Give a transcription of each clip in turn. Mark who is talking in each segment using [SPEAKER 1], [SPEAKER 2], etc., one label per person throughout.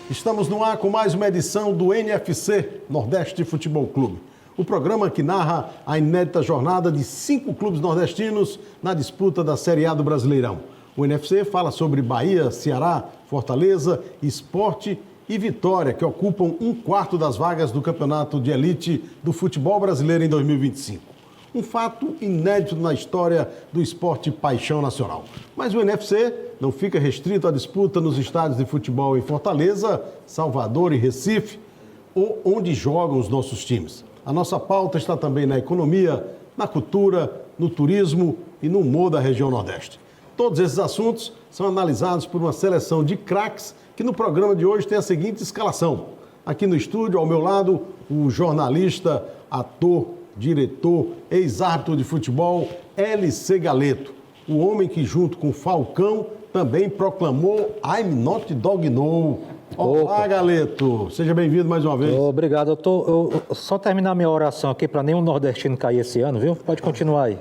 [SPEAKER 1] Estamos no ar com mais uma edição do NFC, Nordeste Futebol Clube. O programa que narra a inédita jornada de 5 clubes nordestinos na disputa da Série A do Brasileirão. O NFC fala sobre Bahia, Ceará, Fortaleza, Sport e Vitória, que ocupam 1/4 das vagas do campeonato de elite do futebol brasileiro em 2025. Um fato inédito na história do esporte paixão nacional. Mas o NFC não fica restrito à disputa nos estádios de futebol em Fortaleza, Salvador e Recife, ou onde jogam os nossos times. A nossa pauta está também na economia, na cultura, no turismo e no humor da região Nordeste. Todos esses assuntos são analisados por uma seleção de craques que no programa de hoje tem a seguinte escalação. Aqui no estúdio, ao meu lado, o jornalista, ator, diretor, ex-árbitro de futebol, LC Galeto. O homem que, junto com Falcão, também proclamou I'm not dog no. Olá, Galeto. Seja bem-vindo mais uma vez.
[SPEAKER 2] Obrigado. Eu só terminar minha oração aqui para nenhum nordestino cair esse ano, viu? Pode continuar aí.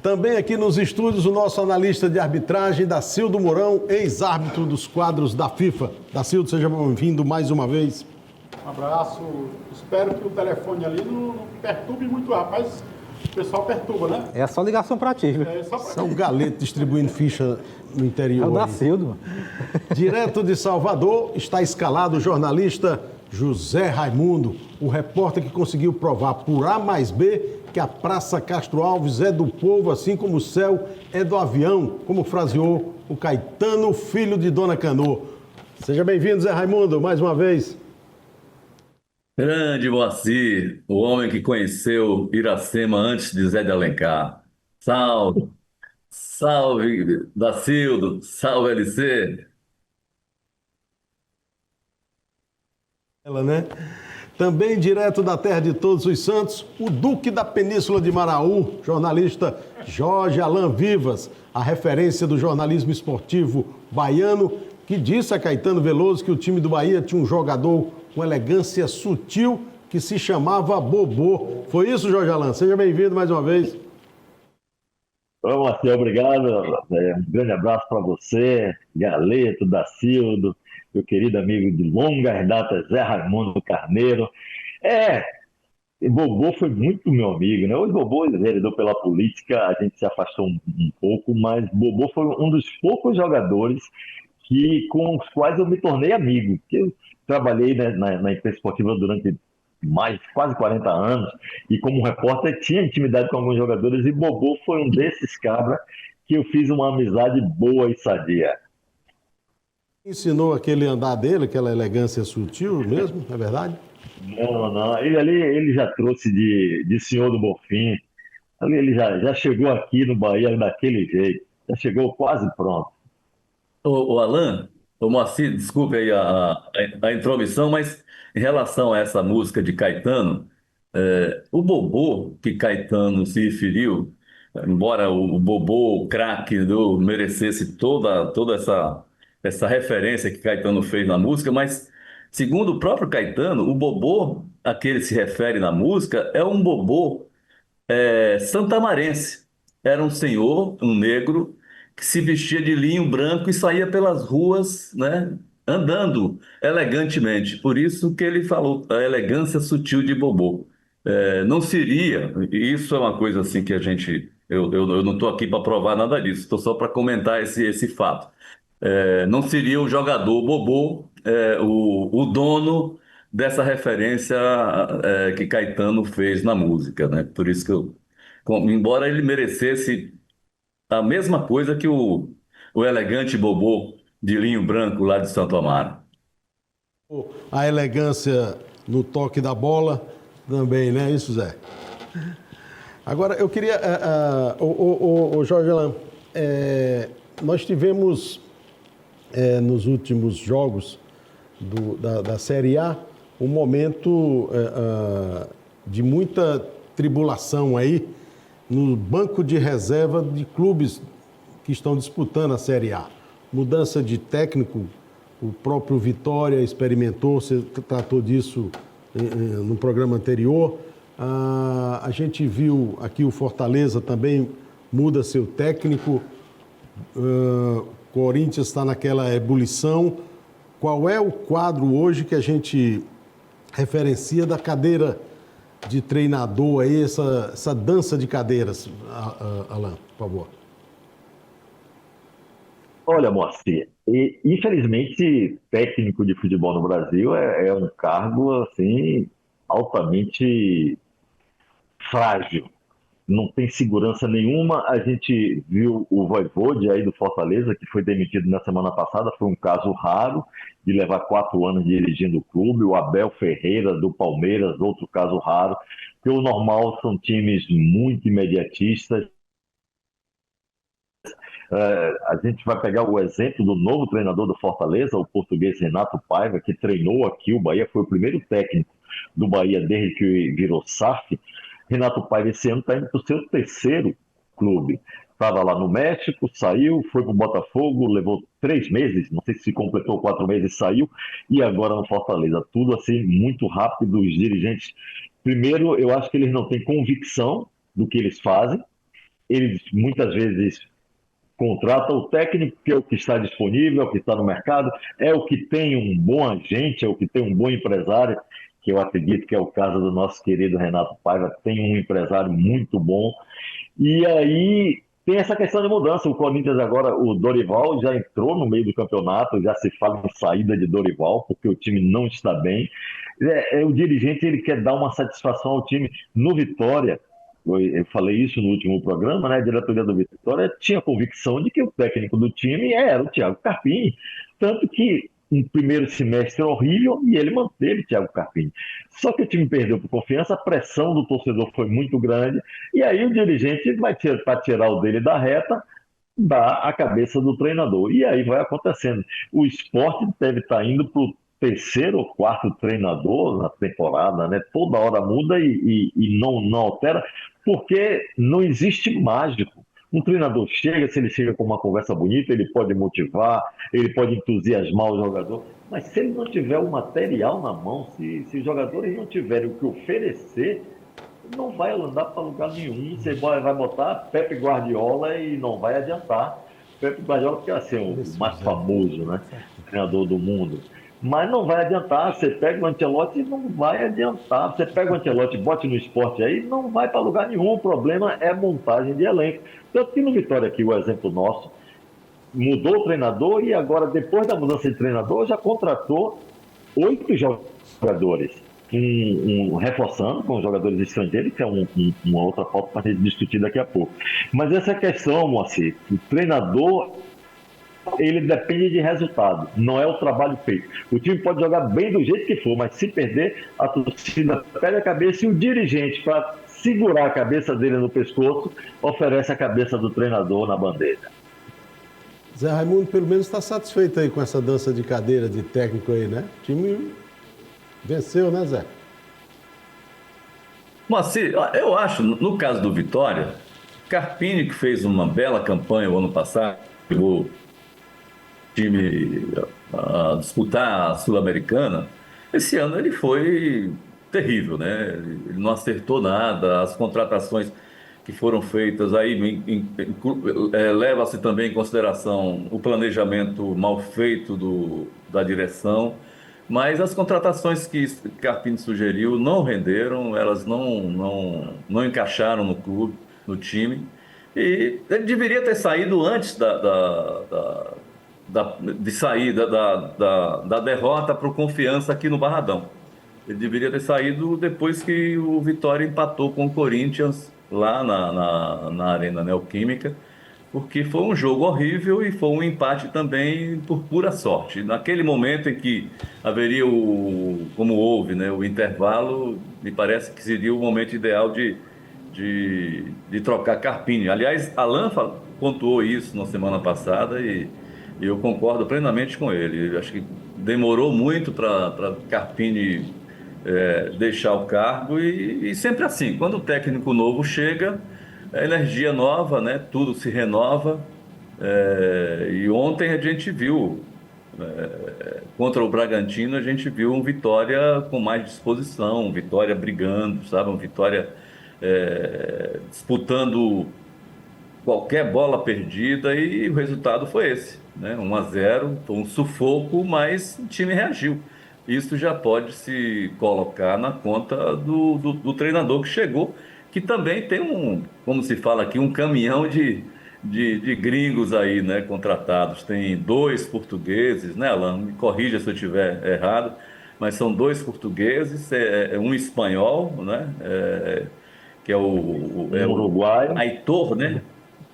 [SPEAKER 1] Também aqui nos estúdios o nosso analista de arbitragem, Dacildo Mourão, ex-árbitro dos quadros da FIFA. Dacildo, seja bem-vindo mais uma vez.
[SPEAKER 3] Um abraço. Espero que o telefone ali não perturbe muito, rapaz. O pessoal perturba, né?
[SPEAKER 2] É só ligação para ti, viu?
[SPEAKER 1] São Galeto distribuindo ficha no interior.
[SPEAKER 2] É o Dacildo.
[SPEAKER 1] Direto de Salvador está escalado o jornalista José Raimundo, o repórter que conseguiu provar por A mais B que a Praça Castro Alves é do povo, assim como o céu é do avião, como fraseou o Caetano, filho de Dona Canô. Seja bem-vindo, Zé Raimundo, mais uma vez.
[SPEAKER 4] Grande Moacir, o homem que conheceu Iracema antes de Zé de Alencar. Salve, salve Dacildo, salve LC.
[SPEAKER 1] Ela, né? Também direto da terra de Todos os Santos, o Duque da Península de Maraú, jornalista Jorge Alain Vivas, a referência do jornalismo esportivo baiano, que disse a Caetano Veloso que o time do Bahia tinha um jogador com elegância sutil que se chamava Bobô. Foi isso, Jorge Alain? Seja bem-vindo mais uma vez.
[SPEAKER 5] Oi, Marcelo, obrigado. Um grande abraço para você, Galeto, Dacildo, meu querido amigo de longas datas, Zé Raimundo Carneiro. Bobô foi muito meu amigo, né? Hoje Bobô enveredou pela política, a gente se afastou um pouco, mas Bobô foi um dos poucos jogadores com os quais eu me tornei amigo. Eu trabalhei, né, na imprensa esportiva durante quase 40 anos, e como repórter tinha intimidade com alguns jogadores, e Bobô foi um desses cabras que eu fiz uma amizade boa e sadia.
[SPEAKER 1] Ensinou aquele andar dele, aquela elegância sutil mesmo, é verdade?
[SPEAKER 5] Não. Ele já trouxe de Senhor do Bonfim. Ele já chegou aqui no Bahia daquele jeito. Já chegou quase pronto.
[SPEAKER 4] O Alain, o Moacir, desculpe aí a intromissão, mas em relação a essa música de Caetano, o Bobô que Caetano se referiu, embora o Bobô, o craque, merecesse toda essa referência que Caetano fez na música, mas segundo o próprio Caetano, o Bobô a que ele se refere na música é um Bobô santamarense. Era um senhor, um negro, que se vestia de linho branco e saía pelas ruas, né, andando elegantemente. Por isso que ele falou, a elegância sutil de Bobô. Não seria, e isso é uma coisa assim que eu não estou aqui para provar nada disso, estou só para comentar esse fato. Não seria o jogador Bobô, o dono dessa referência que Caetano fez na música, né? Por isso que embora ele merecesse a mesma coisa que o elegante Bobô de linho branco lá de Santo Amaro.
[SPEAKER 1] A elegância no toque da bola também, né? Isso, Zé. Agora, eu queria... o Jorge Alain, nós tivemos nos últimos jogos da Série A um momento de muita tribulação aí no banco de reserva de clubes que estão disputando a Série A. Mudança de técnico, o próprio Vitória experimentou, você tratou disso no programa anterior. A gente viu aqui o Fortaleza também muda seu técnico. Corinthians está naquela ebulição. qual é o quadro hoje que a gente referencia da cadeira de treinador aí, essa dança de cadeiras, Alan, por favor?
[SPEAKER 5] Olha, Moacir, infelizmente, técnico de futebol no Brasil é um cargo assim altamente frágil. Não tem segurança nenhuma. A gente viu o Vojvoda aí do Fortaleza, que foi demitido na semana passada, foi um caso raro de levar 4 anos dirigindo o clube. O Abel Ferreira do Palmeiras, outro caso raro, porque o normal são times muito imediatistas. A gente vai pegar o exemplo do novo treinador do Fortaleza, o português Renato Paiva, que treinou aqui o Bahia, foi o primeiro técnico do Bahia desde que virou SAF. Renato Paiva esse ano está indo para o seu terceiro clube. Estava lá no México, saiu, foi para o Botafogo, levou 3 meses, não sei se completou 4 meses, saiu, e agora no Fortaleza. Tudo assim, muito rápido, os dirigentes. Primeiro, eu acho que eles não têm convicção do que eles fazem. Eles muitas vezes contrata o técnico, que é o que está disponível, é o que está no mercado, é o que tem um bom agente, é o que tem um bom empresário, que eu acredito que é o caso do nosso querido Renato Paiva, tem um empresário muito bom. E aí tem essa questão de mudança. O Corinthians agora, o Dorival já entrou no meio do campeonato, já se fala em saída de Dorival, porque o time não está bem. O dirigente ele quer dar uma satisfação ao time. No Vitória, eu falei isso no último programa, né? A diretoria do Vitória tinha convicção de que o técnico do time era o Thiago Carpini, tanto que um primeiro semestre horrível e ele manteve o Thiago Carpini. Só que o time perdeu por confiança, a pressão do torcedor foi muito grande, e aí o dirigente vai para tirar o dele da reta, dá a cabeça do treinador. E aí vai acontecendo. O Sport deve estar indo para o terceiro ou quarto treinador na temporada, né? Toda hora muda e não altera, porque não existe mágico. Um treinador chega, se ele chega com uma conversa bonita, ele pode motivar, ele pode entusiasmar o jogador, mas se ele não tiver o material na mão, se os jogadores não tiverem o que oferecer, não vai andar para lugar nenhum. Você vai botar Pepe Guardiola e não vai adiantar. Pepe Guardiola, que é assim, o mais famoso, né? Treinador do mundo. Mas não vai adiantar. Você pega o Ancelotti e não vai adiantar. Você pega o Ancelotti e bote no esporte aí, não vai para lugar nenhum. O problema é montagem de elenco. Tanto que no Vitória aqui, o exemplo nosso, mudou o treinador e agora, depois da mudança de treinador, já contratou 8 jogadores. Reforçando com os jogadores estrangeiros, que é uma outra pauta para a gente discutir daqui a pouco. Mas essa questão, Moacir, o treinador ele depende de resultado, não é o trabalho feito. O time pode jogar bem do jeito que for, mas se perder, a torcida pega a cabeça e o dirigente, para segurar a cabeça dele no pescoço, oferece a cabeça do treinador na bandeja.
[SPEAKER 1] Zé Raimundo, pelo menos está satisfeito aí com essa dança de cadeira de técnico aí, né? O time venceu, né, Zé?
[SPEAKER 4] Moacir, eu acho, no caso do Vitória, Carpini, que fez uma bela campanha o ano passado, chegou time a disputar a Sul-Americana, esse ano ele foi terrível, né? Ele não acertou nada, as contratações que foram feitas aí leva-se também em consideração o planejamento mal feito da direção, mas as contratações que Carpini sugeriu não renderam, elas não encaixaram no clube, no time, e ele deveria ter saído antes de sair da derrota para o Confiança aqui no Barradão. Ele deveria ter saído depois que o Vitória empatou com o Corinthians lá na Arena Neoquímica, porque foi um jogo horrível e foi um empate também por pura sorte. Naquele momento em que haveria como houve, né, o intervalo, me parece que seria o momento ideal de trocar Carpini. Aliás, Alan pontuou isso na semana passada e eu concordo plenamente com ele. Eu acho que demorou muito para Carpini deixar o cargo e sempre assim, quando o técnico novo chega, a energia nova, né? Tudo se renova. E ontem a gente viu, contra o Bragantino, a gente viu um Vitória com mais disposição, um Vitória brigando, sabe? Um Vitória disputando qualquer bola perdida e o resultado foi esse, né? 1-0, foi um sufoco, mas o time reagiu. Isso já pode se colocar na conta do treinador que chegou, que também tem como se fala aqui, um caminhão de gringos aí, né, contratados. Tem 2 portugueses, né, Alan? Me corrija se eu estiver errado, mas são 2 portugueses, um espanhol, né? Que é
[SPEAKER 5] Um uruguaio,
[SPEAKER 4] Aitor, né?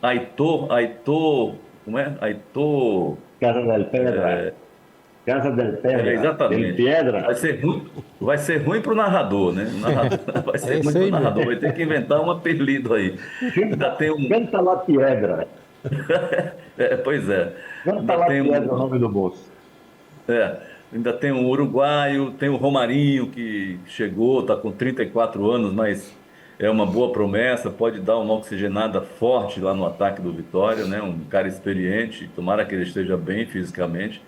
[SPEAKER 4] Aitor, como é? Aitor,
[SPEAKER 5] Casa del Pedra. Casa del Pedra. Del
[SPEAKER 4] exatamente.
[SPEAKER 5] Piedra.
[SPEAKER 4] Vai ser ruim para o narrador, né? Vai
[SPEAKER 2] É
[SPEAKER 4] ser ruim
[SPEAKER 2] isso
[SPEAKER 4] para o
[SPEAKER 2] aí mesmo.
[SPEAKER 4] narrador, vai ter que inventar um apelido aí. Ainda tem
[SPEAKER 5] Canta la Piedra.
[SPEAKER 4] pois é.
[SPEAKER 5] Canta
[SPEAKER 4] Ainda
[SPEAKER 5] la
[SPEAKER 4] tem
[SPEAKER 5] Piedra é o nome do moço.
[SPEAKER 4] é, ainda tem um uruguaio, tem o Romarinho que chegou, está com 34 anos, mas é uma boa promessa, pode dar uma oxigenada forte lá no ataque do Vitória, né? Um cara experiente, tomara que ele esteja bem fisicamente.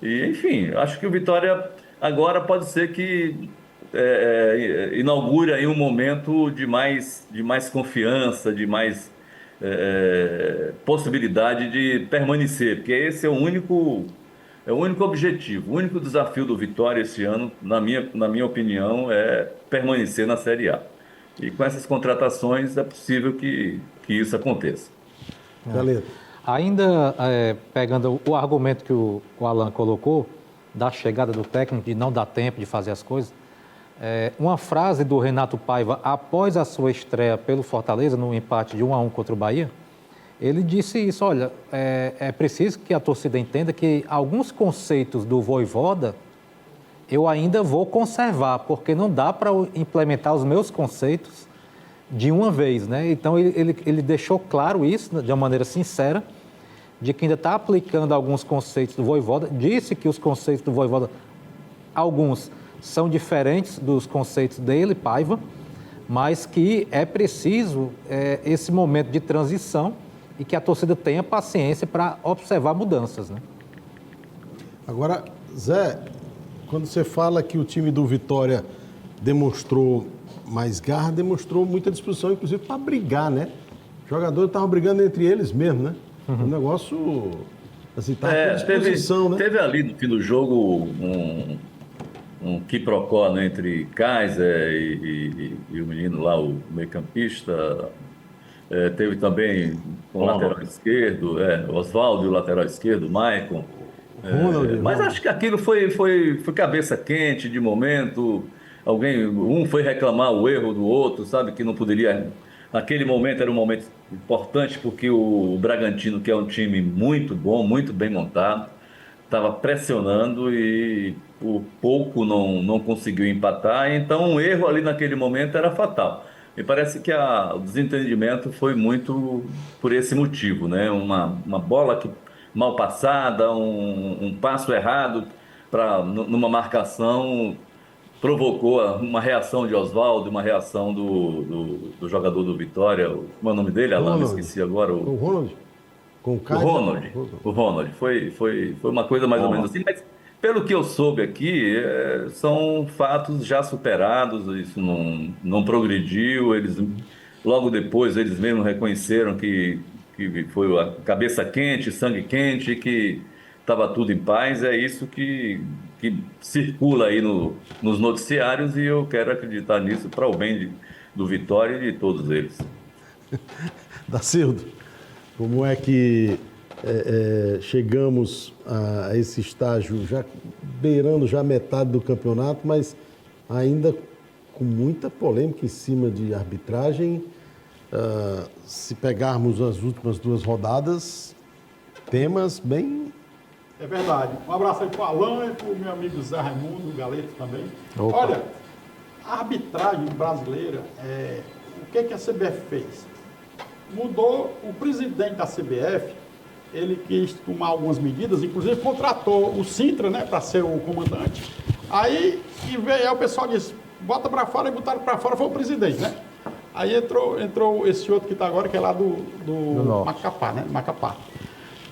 [SPEAKER 4] E, enfim, acho que o Vitória agora pode ser que inaugure aí um momento de mais confiança, de mais possibilidade de permanecer, porque esse é o único objetivo, o único desafio do Vitória esse ano, na minha opinião, é permanecer na Série A. E com essas contratações é possível que isso aconteça.
[SPEAKER 1] Galeta.
[SPEAKER 2] Ainda pegando o argumento que o Alan colocou, da chegada do técnico, de não dar tempo de fazer as coisas, uma frase do Renato Paiva, após a sua estreia pelo Fortaleza, no empate de 1-1 contra o Bahia, ele disse isso: olha, é preciso que a torcida entenda que alguns conceitos do Vojvoda eu ainda vou conservar, porque não dá para implementar os meus conceitos de uma vez, né? Então ele deixou claro isso de uma maneira sincera, de que ainda está aplicando alguns conceitos do Vojvoda, disse que os conceitos do Vojvoda, alguns são diferentes dos conceitos dele, Paiva, mas que é preciso esse momento de transição e que a torcida tenha paciência para observar mudanças, né?
[SPEAKER 1] Agora, Zé, quando você fala que o time do Vitória demonstrou mais garra, demonstrou muita disposição, inclusive para brigar, né? Os jogadores estavam brigando entre eles mesmo, né? O negócio, assim, tá à disposição, né?
[SPEAKER 4] Teve ali no fim do jogo um quiprocó, né, entre Kaiser e o menino lá, o meio-campista. Teve também com o lateral esquerdo, Oswaldo e o lateral esquerdo, Maicon. Mas acho que aquilo foi cabeça quente de momento. Um foi reclamar o erro do outro, sabe, que não poderia. Naquele momento era um momento importante porque o Bragantino, que é um time muito bom, muito bem montado, estava pressionando e por pouco não conseguiu empatar. Então um erro ali naquele momento era fatal. Me parece que o desentendimento foi muito por esse motivo, né? Uma bola mal passada, um passo errado numa marcação provocou uma reação de Oswaldo, uma reação do jogador do Vitória. Como é o nome dele, Alan? Me esqueci agora.
[SPEAKER 1] O Ronald? Com o Caio?
[SPEAKER 4] O Ronald. Foi uma coisa mais ou menos assim, mas pelo que eu soube aqui, são fatos já superados, isso não progrediu, logo depois eles mesmos reconheceram que foi a cabeça quente, sangue quente, que estava tudo em paz. É isso que circula aí nos noticiários e eu quero acreditar nisso para o bem do Vitória e de todos eles.
[SPEAKER 1] Dacildo, como é que chegamos a esse estágio, já beirando já metade do campeonato, mas ainda com muita polêmica em cima de arbitragem? Se pegarmos as últimas 2 rodadas, temas bem...
[SPEAKER 3] É verdade. Um abraço aí para o Alan e para o meu amigo Zé Raimundo, o Galeto também.
[SPEAKER 2] Opa.
[SPEAKER 3] Olha, a arbitragem brasileira, o que a CBF fez? Mudou o presidente da CBF, ele quis tomar algumas medidas, inclusive contratou o Sintra, né, para ser o comandante. Aí o pessoal disse, bota para fora, e botaram para fora, foi o presidente, né? Aí entrou esse outro que está agora, que é lá do Macapá, né? Macapá.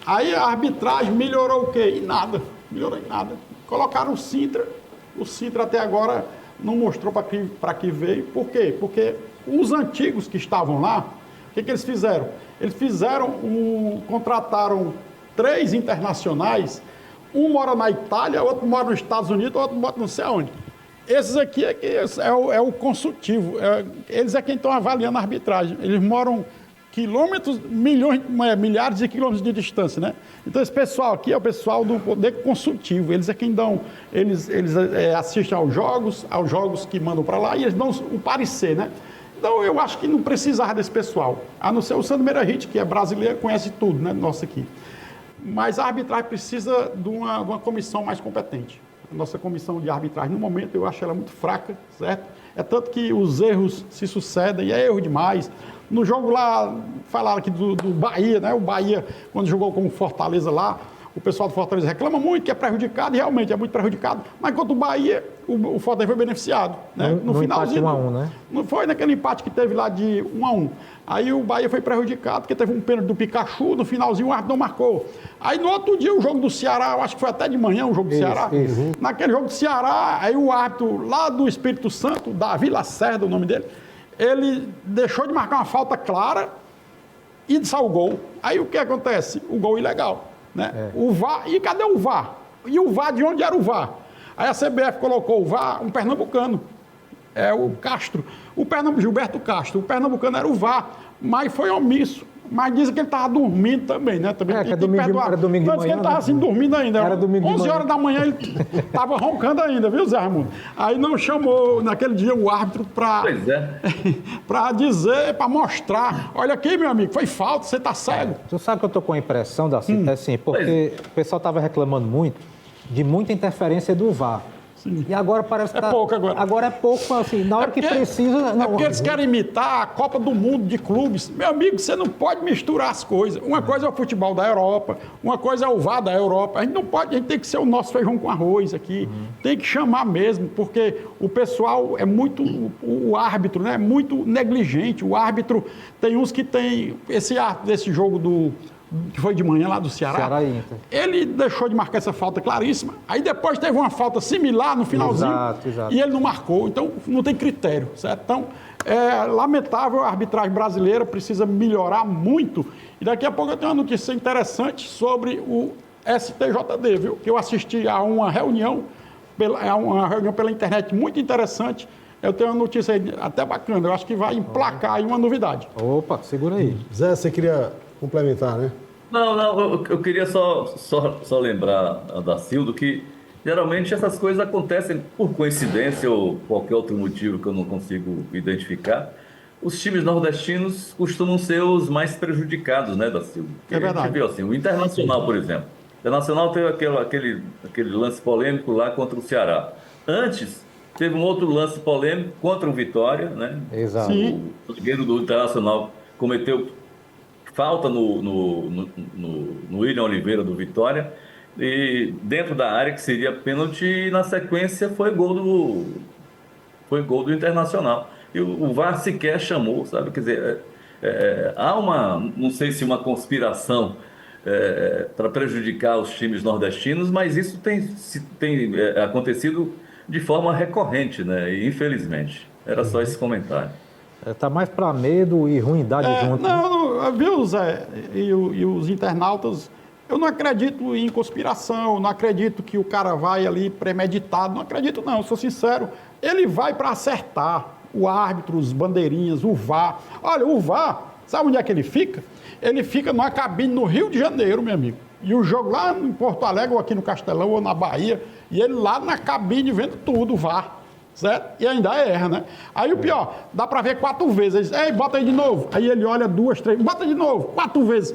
[SPEAKER 3] Aí a arbitragem melhorou o quê? Melhorou em nada. Colocaram o Sintra até agora não mostrou para que veio. Por quê? Porque os antigos que estavam lá que eles fizeram? Eles contrataram 3 internacionais, um mora na Itália, outro mora nos Estados Unidos, outro mora não sei aonde. Esses aqui é o consultivo, eles é quem estão avaliando a arbitragem. Eles moram quilômetros, milhares de quilômetros de distância, né? Então esse pessoal aqui é o pessoal do poder consultivo, eles é quem dão, eles assistem aos jogos que mandam para lá e eles dão o parecer, né? Então eu acho que não precisava desse pessoal, a não ser o Sandro Meirahit, que é brasileiro, conhece tudo, né, nosso aqui. Mas a arbitragem precisa de uma comissão mais competente. A nossa comissão de arbitragem, no momento, eu acho ela muito fraca, certo? É tanto que os erros se sucedem, e é erro demais. No jogo lá, falaram aqui do Bahia, né? O Bahia, quando jogou com o Fortaleza lá, o pessoal do Fortaleza reclama muito que é prejudicado, e realmente é muito prejudicado, mas enquanto o Bahia, o Fortaleza foi beneficiado, né? No finalzinho.
[SPEAKER 2] Empate 1-1, né?
[SPEAKER 3] Não foi naquele empate que teve lá de 1-1. Aí o Bahia foi prejudicado, porque teve um pênalti do Pikachu, no finalzinho o árbitro não marcou. Aí no outro dia o jogo do Ceará, eu acho que foi até de manhã o jogo do Ceará.
[SPEAKER 2] Isso.
[SPEAKER 3] Naquele jogo do Ceará, aí o árbitro lá do Espírito Santo, Davi Lacerda, o nome dele, ele deixou de marcar uma falta clara e saiu o gol. Aí o que acontece? O gol ilegal, né? O VAR, e cadê o VAR? E o VAR, de onde era o VAR? Aí a CBF colocou o VAR, um pernambucano, o Castro, Gilberto Castro, o pernambucano era o VAR, mas foi omisso. Mas dizem que ele estava dormindo também, né? Também
[SPEAKER 2] era domingo de manhã.
[SPEAKER 3] Dizem que ele estava assim, dormindo ainda.
[SPEAKER 2] Era domingo de
[SPEAKER 3] 11
[SPEAKER 2] manhã.
[SPEAKER 3] horas da manhã ele estava roncando ainda, viu, Zé Raimundo? Aí não chamou naquele dia o árbitro para
[SPEAKER 4] Pois é.
[SPEAKER 3] para dizer, para mostrar. Olha aqui, meu amigo, foi falta, você está cego.
[SPEAKER 2] Tu sabe que eu estou com a impressão, Darcy, assim, porque o pessoal estava reclamando muito de muita interferência do VAR. E agora parece que
[SPEAKER 3] pouco agora.
[SPEAKER 2] Agora é pouco, assim, na hora que precisa...
[SPEAKER 3] É porque eles querem imitar a Copa do Mundo de clubes. Meu amigo, você não pode misturar as coisas. Uma coisa é o futebol da Europa, uma coisa é o VAR da Europa. A gente não pode, a gente tem que ser o nosso feijão com arroz aqui. Tem que chamar mesmo, porque o pessoal é muito... O árbitro, né, é muito negligente. O árbitro, tem uns que tem... Esse jogo que foi de manhã lá do Ceará,
[SPEAKER 2] e Inter.
[SPEAKER 3] Ele deixou de marcar essa falta claríssima, aí depois teve uma falta similar no finalzinho,
[SPEAKER 2] Exato.
[SPEAKER 3] E ele não marcou, então não tem critério, certo? Então, é lamentável, a arbitragem brasileira precisa melhorar muito, e daqui a pouco eu tenho uma notícia interessante sobre o STJD, viu? Que eu assisti a uma reunião pela internet muito interessante. Eu tenho uma notícia aí até bacana, eu acho que vai emplacar aí uma novidade.
[SPEAKER 2] Opa, segura aí.
[SPEAKER 1] Zé, você queria complementar, né?
[SPEAKER 4] Não, eu queria só lembrar a Dacildo que geralmente essas coisas acontecem por coincidência ou qualquer outro motivo que eu não consigo identificar. Os times nordestinos costumam ser os mais prejudicados, né, Dacildo?
[SPEAKER 3] É verdade.
[SPEAKER 4] A gente viu assim, o Internacional, por exemplo. O Internacional teve aquele lance polêmico lá contra o Ceará. Antes, teve um outro lance polêmico contra o Vitória, né?
[SPEAKER 2] Exato.
[SPEAKER 3] Sim.
[SPEAKER 4] O zagueiro do Internacional cometeu falta no William Oliveira do Vitória, e dentro da área que seria pênalti, e na sequência foi gol do Internacional. E o VAR sequer chamou, sabe? Quer dizer, há não sei se uma conspiração para prejudicar os times nordestinos, mas isso tem acontecido de forma recorrente, né? E, infelizmente. Era só esse comentário.
[SPEAKER 2] Tá mais para medo e ruindade junto.
[SPEAKER 3] Não, viu, Zé? E os internautas, eu não acredito em conspiração, não acredito que o cara vai ali premeditado, não acredito não, eu sou sincero. Ele vai para acertar o árbitro, os bandeirinhas, o VAR. Olha, o VAR, sabe onde é que ele fica? Ele fica numa cabine no Rio de Janeiro, meu amigo. E o jogo lá em Porto Alegre, ou aqui no Castelão, ou na Bahia, e ele lá na cabine vendo tudo, o VAR. Certo? E ainda erra, né? Aí o pior, dá pra ver 4 vezes. Ei, bota aí de novo. Aí ele olha 2, 3, bota de novo, 4 vezes.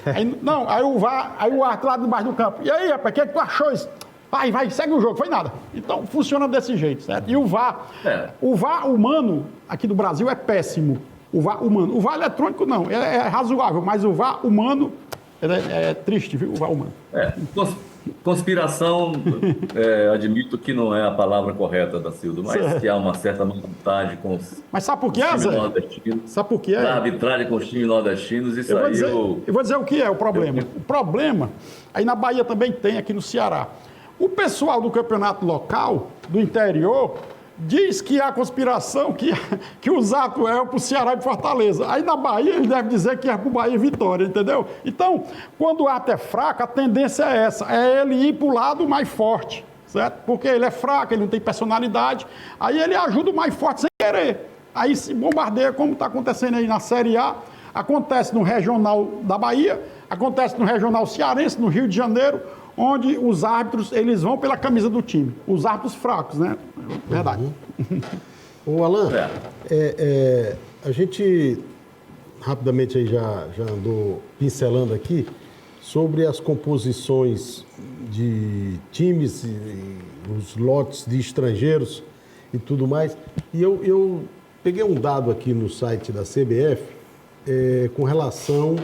[SPEAKER 3] Aí o árbitro lá debaixo do campo. E aí, rapaz, o que é que tu achou isso? Vai, segue o jogo, foi nada. Então funciona desse jeito, certo? E o VAR humano aqui do Brasil é péssimo. O VAR humano. O VAR eletrônico não, é razoável, mas o VAR humano é triste, viu? O VAR humano.
[SPEAKER 4] Conspiração, admito que não é a palavra correta, Dacildo, mas que há uma certa vontade com os
[SPEAKER 3] Mas sabe por quê, Zé? Sabe por quê?
[SPEAKER 4] Da arbitragem com os times nordestinos, isso aí
[SPEAKER 3] eu vou dizer o que é o problema. O problema, aí na Bahia também tem, aqui no Ceará. O pessoal do campeonato local, do interior, diz que há conspiração, que os atos é para o Ceará e para Fortaleza. Aí na Bahia ele deve dizer que é para o Bahia e Vitória, entendeu? Então, quando o ato é fraco, a tendência é essa, é ele ir para o lado mais forte, certo? Porque ele é fraco, ele não tem personalidade, aí ele ajuda o mais forte sem querer. Aí se bombardeia, como está acontecendo aí na Série A, acontece no Regional da Bahia, acontece no Regional Cearense, no Rio de Janeiro, onde os árbitros, eles vão pela camisa do time. Os árbitros fracos, né? Verdade.
[SPEAKER 1] Ô, Alan, a gente rapidamente aí já andou pincelando aqui sobre as composições de times, e os lotes de estrangeiros e tudo mais. E eu peguei um dado aqui no site da CBF com relação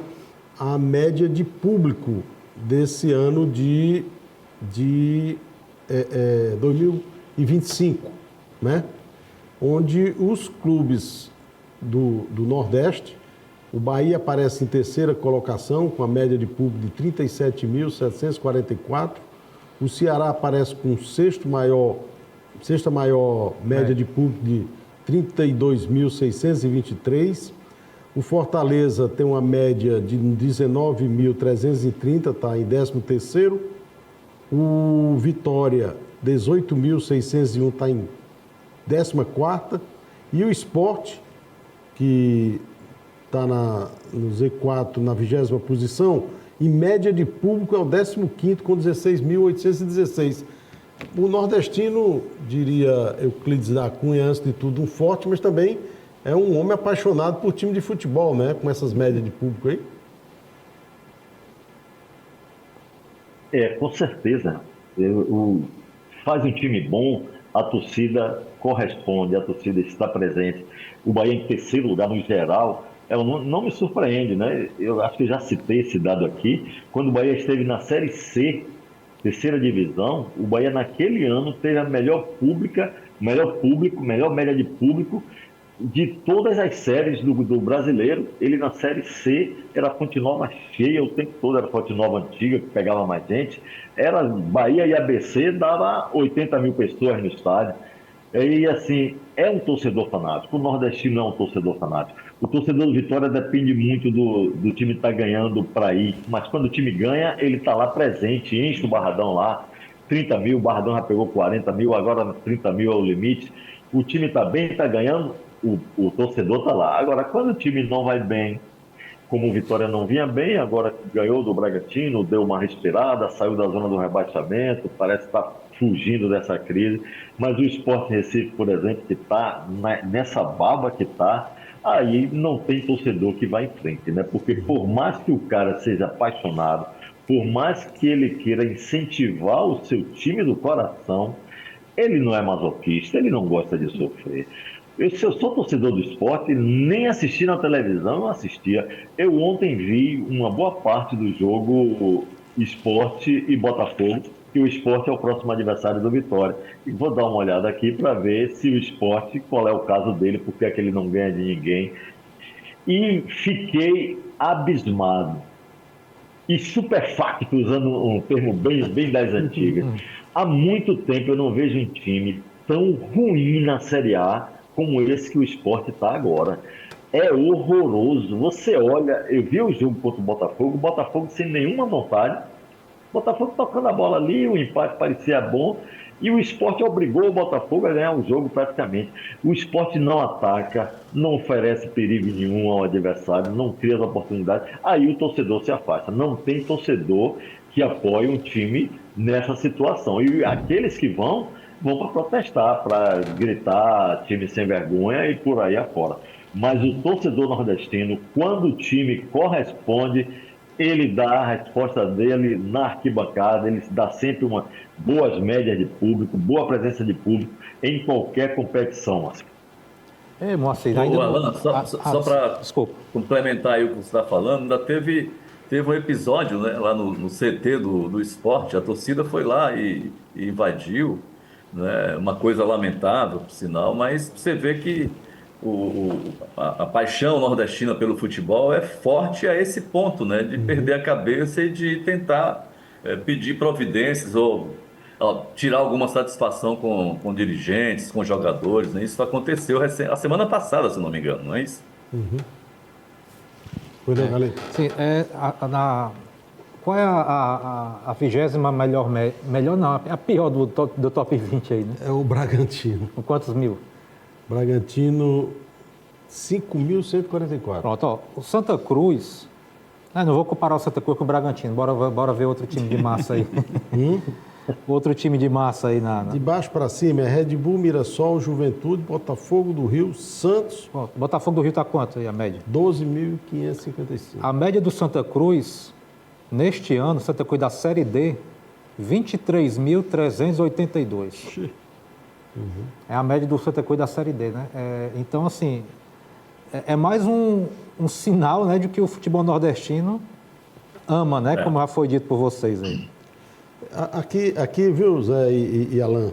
[SPEAKER 1] à média de público desse ano de 2025, né? Onde os clubes do Nordeste, o Bahia aparece em terceira colocação, com a média de público de 37.744, o Ceará aparece com sexta maior média de público de 32.623, o Fortaleza tem uma média de 19.330, está em 13º. O Vitória, 18.601, está em 14ª. E o Sport, que está no Z4, na 20ª posição, em média de público é o 15º, com 16.816. O nordestino, diria Euclides da Cunha, antes de tudo, um forte, mas também é um homem apaixonado por time de futebol, né? Com essas médias de público aí.
[SPEAKER 5] Com certeza. Faz um time bom, a torcida corresponde, a torcida está presente. O Bahia em terceiro lugar no geral, não me surpreende, né? Eu acho que já citei esse dado aqui. Quando o Bahia esteve na Série C, terceira divisão, o Bahia naquele ano teve a melhor média de público de todas as séries do brasileiro. Ele na Série C era Fonte Nova cheia o tempo todo, era Fonte Nova antiga, que pegava mais gente. Era Bahia e ABC, dava 80 mil pessoas no estádio. E assim, é um torcedor fanático. O nordestino é um torcedor fanático. O torcedor do Vitória depende muito do time estar ganhando para ir, mas quando o time ganha, ele está lá presente, enche o Barradão lá, 30 mil, o Barradão já pegou 40 mil, agora 30 mil é o limite. O time está bem, está ganhando, o torcedor está lá. Agora, quando o time não vai bem, como o Vitória não vinha bem, agora ganhou do Bragantino, deu uma respirada, saiu da zona do rebaixamento, parece estar fugindo dessa crise. Mas o Sport Recife, por exemplo, que está nessa baba que está, aí não tem torcedor que vá em frente, né? Porque por mais que o cara seja apaixonado, por mais que ele queira incentivar o seu time do coração, ele não é masoquista, ele não gosta de sofrer. Se eu sou torcedor do esporte, nem assisti na televisão, não assistia. Eu ontem vi uma boa parte do jogo Esporte e Botafogo, que o Esporte é o próximo adversário do Vitória. E vou dar uma olhada aqui para ver se o Esporte, qual é o caso dele, porque é que ele não ganha de ninguém. E fiquei abismado e estupefacto, usando um termo bem das antigas. Há muito tempo eu não vejo um time tão ruim na Série A como esse que o Sport está agora. É horroroso. Você olha, eu vi o jogo contra o Botafogo sem nenhuma vontade, o Botafogo tocando a bola ali, o empate parecia bom, e o Sport obrigou o Botafogo a ganhar o jogo praticamente. O Sport não ataca, não oferece perigo nenhum ao adversário, não cria as oportunidades, aí o torcedor se afasta. Não tem torcedor que apoie um time nessa situação. E aqueles que vão para protestar, para gritar time sem vergonha e por aí afora. Mas o torcedor nordestino, quando o time corresponde, ele dá a resposta dele na arquibancada, ele dá sempre boas médias de público, boa presença de público em qualquer competição, Márcio.
[SPEAKER 2] Moacir, ainda
[SPEAKER 4] Alan, só para complementar aí o que você está falando, ainda teve um episódio, né, lá no CT do esporte, a torcida foi lá e invadiu, né, uma coisa lamentável, por sinal, mas você vê que a paixão nordestina pelo futebol é forte a esse ponto, né, de perder a cabeça e de tentar pedir providências ou tirar alguma satisfação com dirigentes, com jogadores, né? Isso aconteceu a semana passada, se não me engano, não é isso?
[SPEAKER 1] Pois não, Galete?
[SPEAKER 2] Sim, qual é a 20ª melhor não, a pior do top 20 aí, né?
[SPEAKER 1] É o Bragantino.
[SPEAKER 2] Com quantos mil?
[SPEAKER 1] Bragantino, 5.144.
[SPEAKER 2] Pronto, ó, o Santa Cruz, não vou comparar o Santa Cruz com o Bragantino, bora ver outro time de massa aí. Outro time de massa aí
[SPEAKER 1] De baixo para cima é Red Bull, Mirassol, Juventude, Botafogo do Rio, Santos,
[SPEAKER 2] Pronto, Botafogo do Rio tá quanto aí a média?
[SPEAKER 1] 12.555.
[SPEAKER 2] A média do Santa Cruz, neste ano, Santa Cruz da Série D, 23.382. É a média do Santa Cruz da Série D, né? Então, assim, é mais um sinal, né, de que o futebol nordestino ama, né? Como já foi dito por vocês aí.
[SPEAKER 1] Aqui, viu, Zé e Alain,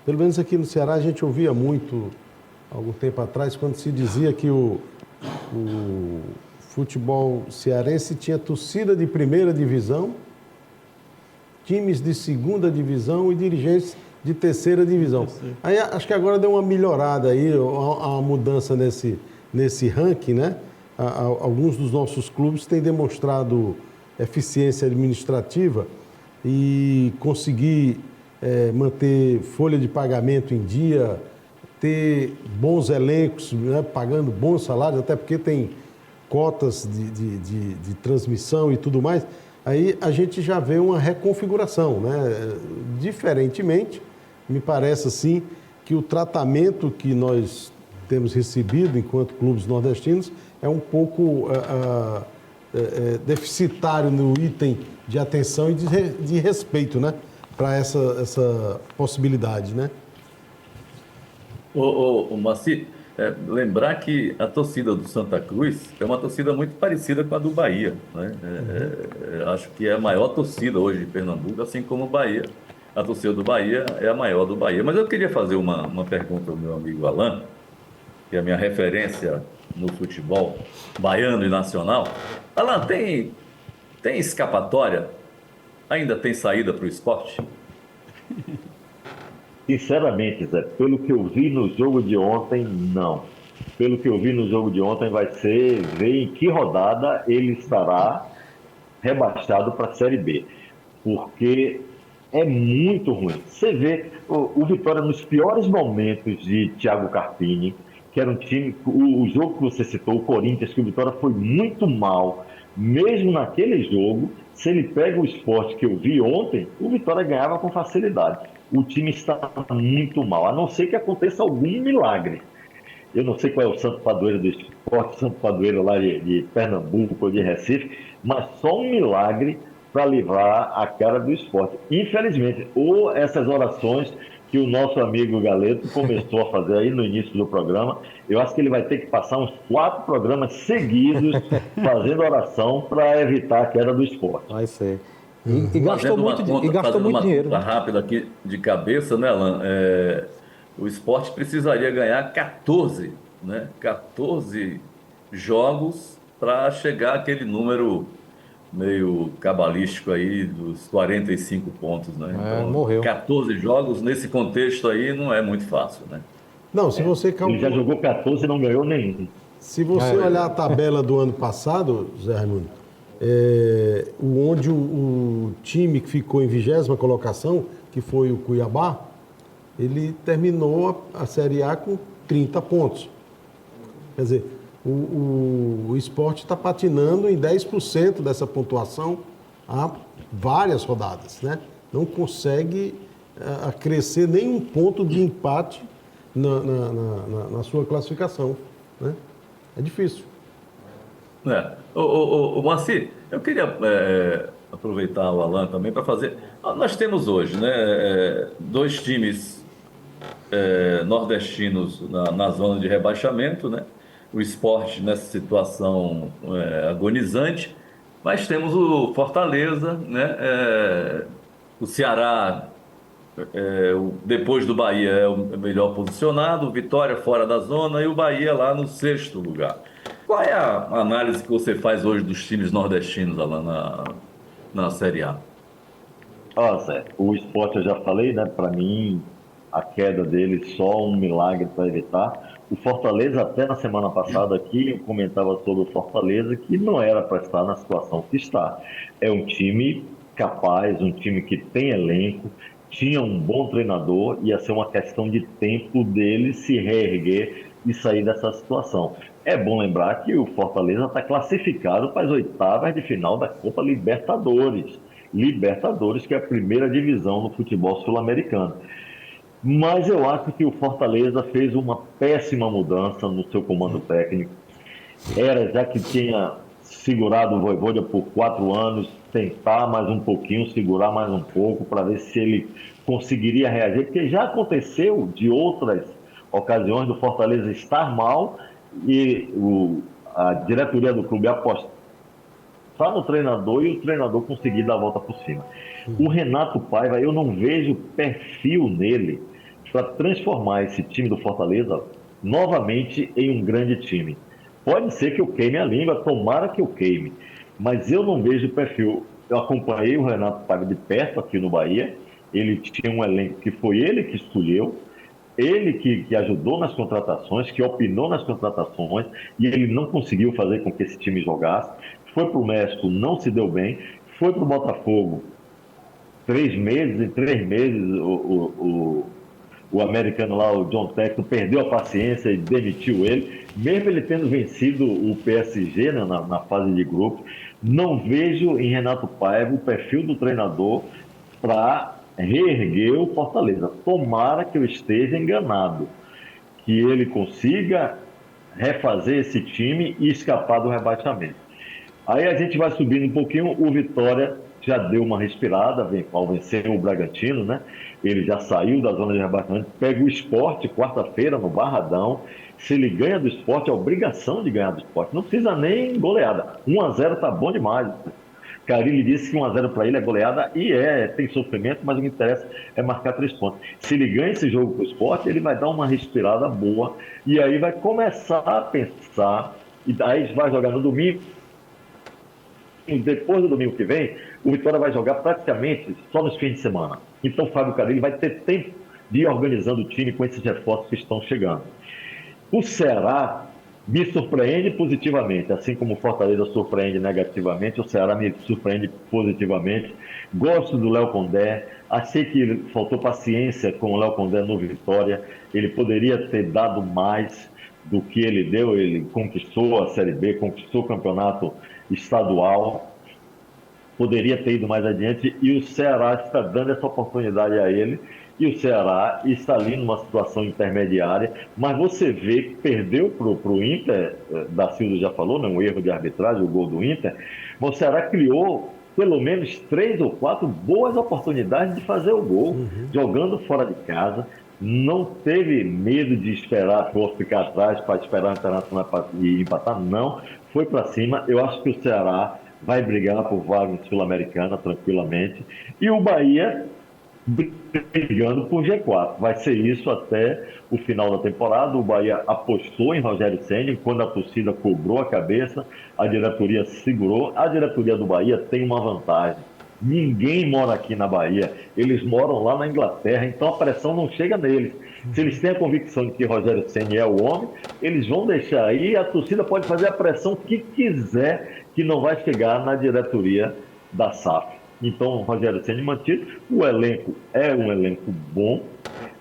[SPEAKER 1] pelo menos aqui no Ceará a gente ouvia muito, algum tempo atrás, quando se dizia que o futebol cearense tinha torcida de primeira divisão, times de segunda divisão e dirigentes de terceira divisão. Aí acho que agora deu uma melhorada aí, uma mudança nesse ranking, né? Alguns dos nossos clubes têm demonstrado eficiência administrativa e conseguir manter folha de pagamento em dia, ter bons elencos, né, pagando bons salários, até porque tem cotas de transmissão e tudo mais. Aí a gente já vê uma reconfiguração, né? Diferentemente, me parece assim que o tratamento que nós temos recebido enquanto clubes nordestinos é um pouco deficitário no item de atenção e de respeito, né, para essa possibilidade, né?
[SPEAKER 4] Maci, lembrar que a torcida do Santa Cruz é uma torcida muito parecida com a do Bahia, né? Acho que é a maior torcida hoje em Pernambuco, assim como o Bahia. A torcida do Bahia é a maior do Bahia. Mas eu queria fazer uma pergunta ao meu amigo Alain, que é a minha referência no futebol baiano e nacional. Alain, tem escapatória? Ainda tem saída para o esporte?
[SPEAKER 5] Sinceramente, Zé, pelo que eu vi no jogo de ontem, não. Pelo que eu vi no jogo de ontem, vai ser ver em que rodada ele estará rebaixado para a Série B. Porque é muito ruim. Você vê o Vitória nos piores momentos de Thiago Carpini, que era um time, o jogo que você citou, o Corinthians, que o Vitória foi muito mal. Mesmo naquele jogo, se ele pega o Sport que eu vi ontem, o Vitória ganhava com facilidade. O time está muito mal, a não ser que aconteça algum milagre. Eu não sei qual é o santo padroeiro do Sport, santo padroeiro lá de Pernambuco ou de Recife, mas só um milagre para livrar a cara do Sport. Infelizmente, ou essas orações que o nosso amigo Galeto começou a fazer aí no início do programa, eu acho que ele vai ter que passar uns 4 programas seguidos fazendo oração para evitar a queda do Sport.
[SPEAKER 2] Vai ser. E gastou muito dinheiro.
[SPEAKER 4] Conta rápida aqui de cabeça, né, Alan? O Sport precisaria ganhar 14, né? 14 jogos para chegar àquele número meio cabalístico aí dos 45 pontos, né? Então,
[SPEAKER 2] morreu.
[SPEAKER 4] 14 jogos nesse contexto aí não é muito fácil, né?
[SPEAKER 1] Não, se você
[SPEAKER 5] Ele
[SPEAKER 1] calcular...
[SPEAKER 5] já jogou 14 e não ganhou nenhum.
[SPEAKER 1] Se você olhar a tabela do ano passado, Zé Raimundo, onde o time que ficou em 20ª colocação, que foi o Cuiabá, ele terminou a Série A com 30 pontos. Quer dizer, o Sport está patinando em 10% dessa pontuação há várias rodadas, né? Não consegue crescer nem um ponto de empate na sua classificação, né? É difícil.
[SPEAKER 4] Moacir, eu queria aproveitar o Alan também para fazer... Nós temos hoje, né, 2 times nordestinos na zona de rebaixamento, né? O Sport nessa situação agonizante, mas temos o Fortaleza, né? O Ceará, depois do Bahia, é o melhor posicionado, o Vitória fora da zona e o Bahia lá no 6º lugar. Qual é a análise que você faz hoje dos times nordestinos, Alan, na Série A?
[SPEAKER 5] Ó, Zé, o Sport eu já falei, né? Para mim, a queda dele só um milagre para evitar. O Fortaleza, até na semana passada aqui, eu comentava sobre o Fortaleza que não era para estar na situação que está. É um time capaz, um time que tem elenco, tinha um bom treinador, ia ser uma questão de tempo dele se reerguer e sair dessa situação. É bom lembrar que o Fortaleza está classificado para as oitavas de final da Copa Libertadores. Libertadores, que é a primeira divisão no futebol sul-americano. Mas eu acho que o Fortaleza fez uma péssima mudança no seu comando técnico. Era, já que tinha segurado o Vojvoda por 4 anos, tentar mais um pouquinho, segurar mais um pouco, para ver se ele conseguiria reagir, porque já aconteceu de outras ocasiões do Fortaleza estar mal e a diretoria do clube apostar no treinador e o treinador conseguir dar a volta por cima. O Renato Paiva, eu não vejo perfil nele para transformar esse time do Fortaleza novamente em um grande time. Pode ser que eu queime a língua, tomara que eu queime, mas eu não vejo perfil. Eu acompanhei o Renato Paiva de perto aqui no Bahia, ele tinha um elenco que foi ele que escolheu, ele que ajudou nas contratações, que opinou nas contratações, e ele não conseguiu fazer com que esse time jogasse. Foi para o México, não se deu bem. Foi para o Botafogo, 3 meses, em 3 meses, o americano lá, o John Texton, perdeu a paciência e demitiu ele, mesmo ele tendo vencido o PSG, né, na fase de grupo. Não vejo em Renato Paiva o perfil do treinador para reerguer o Fortaleza. Tomara que eu esteja enganado, que ele consiga refazer esse time e escapar do rebaixamento. Aí a gente vai subindo um pouquinho, o Vitória já deu uma respirada, ao vencer o Bragantino, né? Ele já saiu da zona de rebaixamento, pega o Sport quarta-feira no Barradão. Se ele ganha do Sport, é obrigação de ganhar do Sport, não precisa nem goleada. 1-0 tá bom demais. Carille disse que 1-0 para ele é goleada, e tem sofrimento, mas o que interessa é marcar 3 pontos. Se ele ganha esse jogo para o Sport, ele vai dar uma respirada boa, e aí vai começar a pensar, e aí vai jogar no domingo. E depois do domingo que vem, o Vitória vai jogar praticamente só nos fins de semana. Então o Fábio Carille vai ter tempo de ir organizando o time com esses reforços que estão chegando. O Ceará me surpreende positivamente, assim como o Fortaleza surpreende negativamente, o Ceará me surpreende positivamente. Gosto do Léo Condé, achei que faltou paciência com o Léo Condé no Vitória, ele poderia ter dado mais do que ele deu, ele conquistou a Série B, conquistou o campeonato estadual, poderia ter ido mais adiante, e o Ceará está dando essa oportunidade a ele, e o Ceará está ali numa situação intermediária, mas você vê que perdeu para o Inter, da Silva já falou, né, um erro de arbitragem, o gol do Inter, mas o Ceará criou pelo menos 3 ou 4 boas oportunidades de fazer o gol, jogando fora de casa, não teve medo de esperar, ou ficar atrás para esperar o Internacional e empatar, não, foi para cima. Eu acho que o Ceará vai brigar por vaga sul-americana tranquilamente, e o Bahia brigando por G4. Vai ser isso até o final da temporada. O Bahia apostou em Rogério Ceni, quando a torcida cobrou a cabeça, a diretoria segurou. A diretoria do Bahia tem uma vantagem: ninguém mora aqui na Bahia, eles moram lá na Inglaterra, então a pressão não chega neles. Se eles têm a convicção de que Rogério Ceni é o homem, eles vão deixar aí, a torcida pode fazer a pressão que quiser, que não vai chegar na diretoria da SAF. Então, o Rogério Ceni mantido, o elenco é um elenco bom.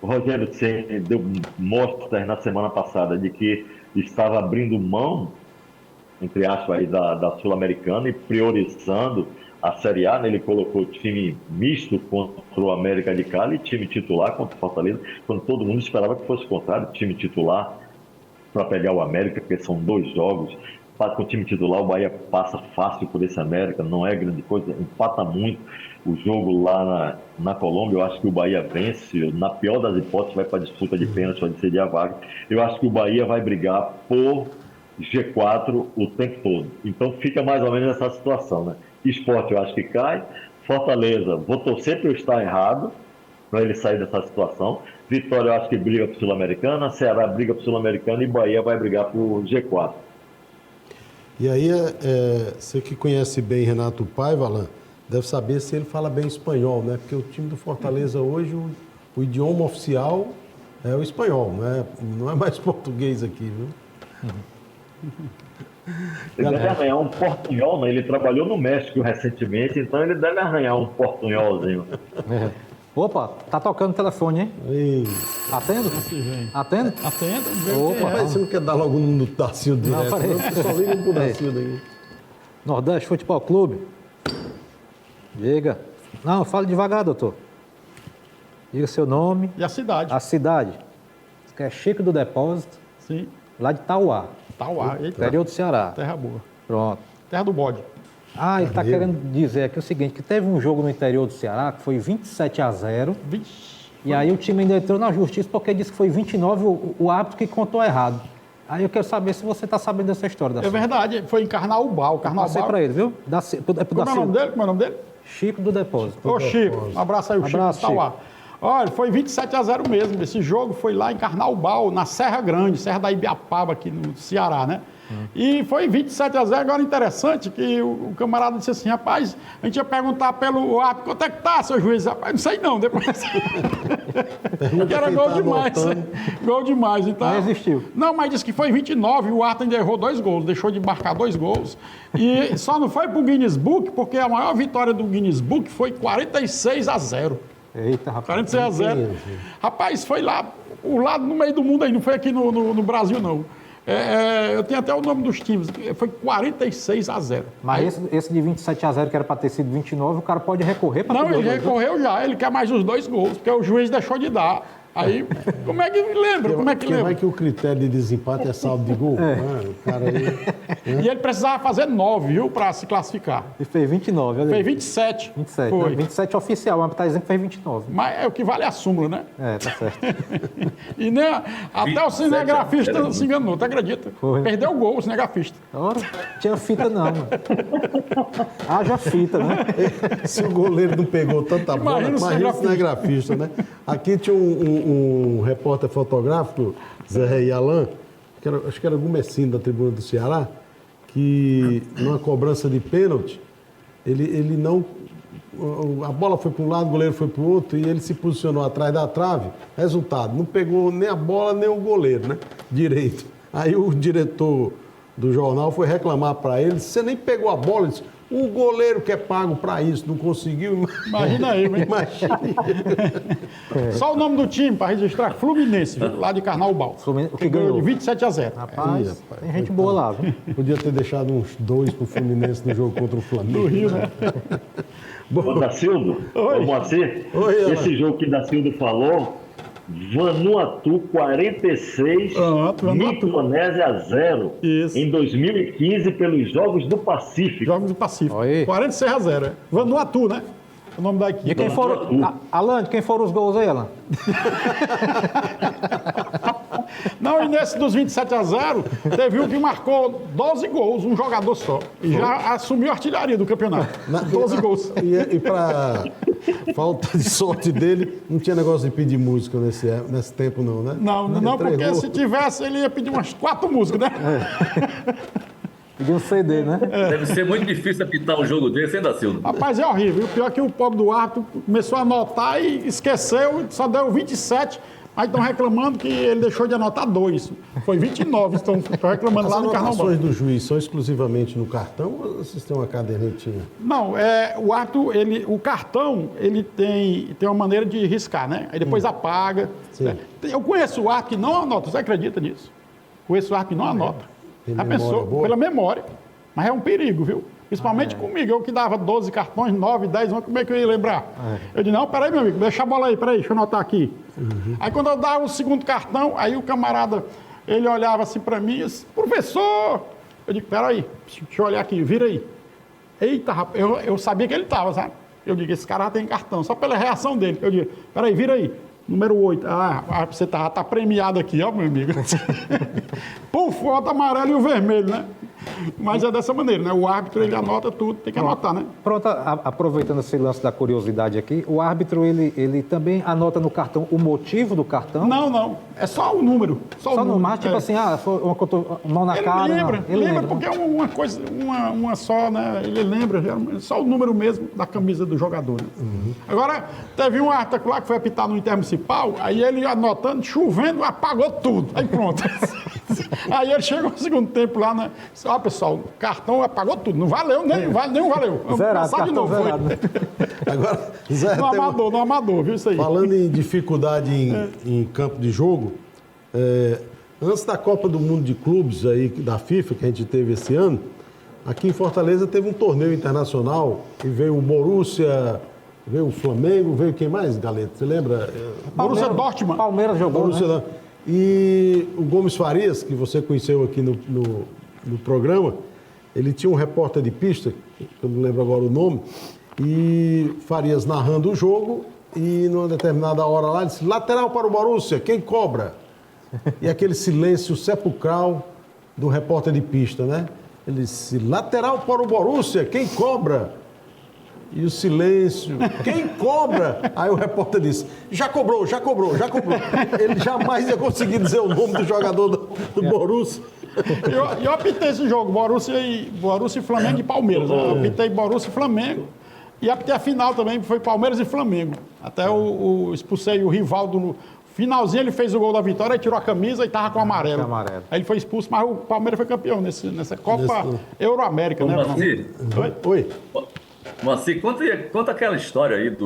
[SPEAKER 5] O Rogério Ceni deu mostras na semana passada de que estava abrindo mão, entre aspas, aí, da Sul-Americana e priorizando a Série A, né? Ele colocou time misto contra o América de Cali e time titular contra o Fortaleza, quando todo mundo esperava que fosse o contrário, time titular para pegar o América, porque são 2 jogos. Com o time titular, o Bahia passa fácil por esse América, não é grande coisa, empata muito. O jogo lá na Colômbia, eu acho que o Bahia vence, na pior das hipóteses vai para a disputa de pênalti, vai decidir a vaga. Eu acho que o Bahia vai brigar por G4 o tempo todo. Então fica mais ou menos essa situação, né? Sport eu acho que cai, Fortaleza, vou torcer para eu estar errado, para ele sair dessa situação. Vitória eu acho que briga para o Sul-Americana, Ceará briga para o Sul-Americana e Bahia vai brigar para o G4.
[SPEAKER 1] E aí, você que conhece bem Renato Paiva, Alan, deve saber se ele fala bem espanhol, né? Porque o time do Fortaleza hoje, o idioma oficial é o espanhol, não é mais português aqui, viu?
[SPEAKER 5] Ele deve arranhar um portunhol, né? Ele trabalhou no México recentemente, então ele deve arranhar um portunholzinho.
[SPEAKER 2] Opa, tá tocando o telefone, hein?
[SPEAKER 1] Ei,
[SPEAKER 2] Atendo? Atendo?
[SPEAKER 3] Atenda, vê o que
[SPEAKER 2] Opa,
[SPEAKER 3] é.
[SPEAKER 1] mas você não quer dar logo no Tacildo direto?
[SPEAKER 2] Não, peraí.
[SPEAKER 1] Eu só ligo pro Tacildo aí.
[SPEAKER 2] Nordeste Futebol Clube. Diga. Não, fale devagar, doutor. Diga seu nome,
[SPEAKER 3] E a cidade,
[SPEAKER 2] a cidade. Isso aqui é Chico do Depósito,
[SPEAKER 3] sim.
[SPEAKER 2] lá de Tauá,
[SPEAKER 3] Tauá, eita,
[SPEAKER 2] interior do Ceará.
[SPEAKER 3] terra boa.
[SPEAKER 2] Pronto.
[SPEAKER 3] Terra do bode.
[SPEAKER 2] Ah, ele está
[SPEAKER 1] Carneiro.
[SPEAKER 2] querendo dizer aqui o seguinte, que teve um jogo no interior do Ceará que foi 27-0,
[SPEAKER 3] Vixe.
[SPEAKER 2] e aí o time ainda entrou na justiça porque disse que foi 29 o árbitro que contou errado. Aí eu quero saber se você está sabendo dessa história.
[SPEAKER 3] É verdade, foi em Carnaubal.
[SPEAKER 2] Passei
[SPEAKER 3] Carnaubal.
[SPEAKER 2] para ele, viu?
[SPEAKER 3] Como é o nome dele? Como é o nome dele?
[SPEAKER 2] Chico do Depósito.
[SPEAKER 3] Ô, Chico, um abraço aí, o
[SPEAKER 2] Abraço,
[SPEAKER 3] Chico de Tauá. Olha, foi 27-0 mesmo. Esse jogo foi lá em Carnaubal, na Serra Grande, Serra da Ibiapaba, aqui no Ceará, né? E foi 27-0. Agora, interessante que o camarada disse assim, rapaz, a gente ia perguntar pelo árbitro, quanto é que tá, seu juiz? Rapaz, não sei não, depois... que era
[SPEAKER 1] quem
[SPEAKER 3] gol
[SPEAKER 1] tá
[SPEAKER 3] demais.
[SPEAKER 1] anotando.
[SPEAKER 3] Gol demais, então...
[SPEAKER 2] Não existiu.
[SPEAKER 3] Não, mas disse que foi 29, o árbitro ainda errou 2 gols, deixou de marcar 2 gols. E só não foi pro Guinness Book, porque a maior vitória do Guinness Book foi 46-0.
[SPEAKER 2] Eita, rapaz.
[SPEAKER 3] 46-0. Rapaz, foi lá, o lado no meio do mundo aí, não foi aqui no Brasil, não. Eu tenho até o nome dos times, foi 46-0.
[SPEAKER 2] Mas esse de 27-0, que era para ter sido 29, o cara pode recorrer para
[SPEAKER 3] Não, ele recorreu já, ele quer mais os 2 gols, porque o juiz deixou de dar. Aí, como é que lembra? Como é que
[SPEAKER 1] Porque vai
[SPEAKER 3] lembra?
[SPEAKER 1] que o critério de desempate é saldo de gol. O cara aí...
[SPEAKER 3] E ele precisava fazer 9, viu, para se classificar.
[SPEAKER 2] Ele fez 29, olha aí.
[SPEAKER 3] Fez 27.
[SPEAKER 2] 27,
[SPEAKER 3] Foi.
[SPEAKER 2] né? 27 oficial, mas tá dizendo que fez 29.
[SPEAKER 3] Mas é o que vale a súmula, né?
[SPEAKER 2] É, tá certo.
[SPEAKER 3] E nem, até o
[SPEAKER 4] 27
[SPEAKER 3] cinegrafista
[SPEAKER 4] era
[SPEAKER 3] se enganou, tu acredita?
[SPEAKER 2] Foi.
[SPEAKER 3] Perdeu o gol, o cinegrafista.
[SPEAKER 2] Ora, tinha fita não, mano. Haja fita, né?
[SPEAKER 1] Se o goleiro não pegou tanta bola,
[SPEAKER 3] Imagina o
[SPEAKER 1] imagina o cinegrafista, né? Aqui tinha um repórter fotográfico, Zé e Alain, acho que era Gumecino da Tribuna do Ceará, que numa cobrança de pênalti, ele não... A bola foi para um lado, o goleiro foi para o outro e ele se posicionou atrás da trave. Resultado, não pegou nem a bola nem o goleiro, né? Direito. Aí o diretor do jornal foi reclamar para ele, você nem pegou a bola, ele disse, o goleiro que é pago para isso, não conseguiu.
[SPEAKER 3] Imagina aí, hein?
[SPEAKER 1] Imagina.
[SPEAKER 3] Só o nome do time para registrar, Fluminense, viu? Lá de Carnaubal.
[SPEAKER 2] Fluminense, o que
[SPEAKER 3] Que ganhou
[SPEAKER 2] ganhou.
[SPEAKER 3] de 27-0.
[SPEAKER 2] Rapaz, tem gente boa lá, viu?
[SPEAKER 1] Podia ter deixado uns 2 pro Fluminense no jogo contra o Flamengo.
[SPEAKER 3] Do Rio, né?
[SPEAKER 5] Ô, Dacildo,
[SPEAKER 3] Oi.
[SPEAKER 5] ô, Moacir,
[SPEAKER 1] Oi, Ana.
[SPEAKER 5] esse jogo que Dacildo falou, Vanuatu 46,
[SPEAKER 3] Pronto, Vanuatu.
[SPEAKER 5] Micronésia 0,
[SPEAKER 3] Isso.
[SPEAKER 5] em 2015 pelos Jogos do Pacífico.
[SPEAKER 3] Jogos do Pacífico.
[SPEAKER 2] Olha aí.
[SPEAKER 3] 46-0. É. Vanuatu, né? O nome da equipe.
[SPEAKER 2] De quem foram... Alan, de quem foram os gols aí, Alan?
[SPEAKER 3] Não, e nesse dos 27-0, teve um que marcou 12 gols, um jogador só. E já assumiu a artilharia do campeonato. 12 gols.
[SPEAKER 1] E para falta de sorte dele, não tinha negócio de pedir música nesse tempo, não, né?
[SPEAKER 3] Não,
[SPEAKER 1] Ele
[SPEAKER 3] não, porque
[SPEAKER 1] entregou.
[SPEAKER 3] se tivesse, ele ia pedir umas 4 músicas, né?
[SPEAKER 2] Pediu um CD, né?
[SPEAKER 4] Deve ser muito difícil apitar um jogo desse, hein, Dacildo?
[SPEAKER 3] Rapaz, é horrível. O pior é que o pobre do árbitro começou a anotar e esqueceu, só deu 27. Aí estão reclamando que ele deixou de anotar 2. Foi 29, estão reclamando
[SPEAKER 1] As
[SPEAKER 3] lá no Carnaval.
[SPEAKER 1] anotações do juiz são exclusivamente no cartão ou vocês têm uma cadernetinha?
[SPEAKER 3] Não, o árbitro, o cartão, ele tem uma maneira de riscar, né? Aí depois apaga.
[SPEAKER 1] Sim.
[SPEAKER 3] Né? Eu conheço o árbitro que não anota, você acredita nisso? Conheço o árbitro que não anota.
[SPEAKER 1] Tem
[SPEAKER 3] Já
[SPEAKER 1] memória
[SPEAKER 3] pensou?
[SPEAKER 1] boa?
[SPEAKER 3] Pela memória. Mas é um perigo, viu? Principalmente comigo, eu que dava 12 cartões, 9, 10, como é que eu ia lembrar? Eu disse, não, peraí, meu amigo, deixa a bola aí, peraí, deixa eu anotar aqui. Aí quando eu dava o segundo cartão, aí o camarada, ele olhava assim pra mim e disse, professor! Eu digo, peraí, deixa eu olhar aqui, vira aí. Eita, rapaz, eu sabia que ele estava, sabe? Eu digo, esse cara tem cartão, só pela reação dele. Eu digo, peraí, vira aí. Número 8. Você tá premiado aqui, ó, meu amigo. Puf, o outro amarelo e o vermelho, né? Mas é dessa maneira, né? O árbitro, ele anota tudo, tem que anotar, né?
[SPEAKER 2] Pronto, aproveitando esse lance da curiosidade aqui, o árbitro, ele também anota no cartão o motivo do cartão?
[SPEAKER 3] Não. É só o número. Só o número.
[SPEAKER 2] Mas tipo assim, foi uma mão na
[SPEAKER 3] Ele
[SPEAKER 2] cara.
[SPEAKER 3] lembra,
[SPEAKER 2] não. Ele lembra
[SPEAKER 3] porque é uma coisa, uma só, né? Ele lembra, só o número mesmo da camisa do jogador. Né? Agora, teve um árbitro lá que foi apitar no Intermunicipal, aí ele anotando, chovendo, apagou tudo. Aí pronto. Aí ele chegou no segundo tempo lá, né? Ó, pessoal, o cartão apagou tudo. Não valeu, nem valeu. Vamos
[SPEAKER 2] Zerado,
[SPEAKER 3] passar de novo.
[SPEAKER 2] zerado, né?
[SPEAKER 1] Agora, Zé,
[SPEAKER 3] No amador, viu isso aí?
[SPEAKER 1] falando em dificuldade em campo de jogo, antes da Copa do Mundo de Clubes aí, da FIFA, que a gente teve esse ano, aqui em Fortaleza teve um torneio internacional e veio o Borussia, veio o Flamengo, veio quem mais, Galeto? Você lembra?
[SPEAKER 3] Borussia Dortmund.
[SPEAKER 2] Palmeiras jogou,
[SPEAKER 1] Borussia,
[SPEAKER 2] né?
[SPEAKER 1] E o Gomes Farias, que você conheceu aqui no programa, ele tinha um repórter de pista, que eu não lembro agora o nome, e Farias narrando o jogo, e numa determinada hora lá, ele disse, lateral para o Borussia, quem cobra? E aquele silêncio sepulcral do repórter de pista, né? Ele disse, lateral para o Borussia, quem cobra? E o silêncio, quem cobra? Aí o repórter disse, já cobrou. Ele jamais ia conseguir dizer o nome do jogador do Borussia.
[SPEAKER 3] Eu apitei esse jogo, Borussia e Flamengo e Palmeiras. Eu apitei Borussia e Flamengo. E apitei a final também, que foi Palmeiras e Flamengo. Até expulsei o Rivaldo no finalzinho, ele fez o gol da vitória, aí tirou a camisa e estava com amarelo. Aí ele foi expulso, mas o Palmeiras foi campeão nessa Copa Euroamérica, né?
[SPEAKER 4] Moacir,
[SPEAKER 1] Oi.
[SPEAKER 4] Moacir, conta aquela história aí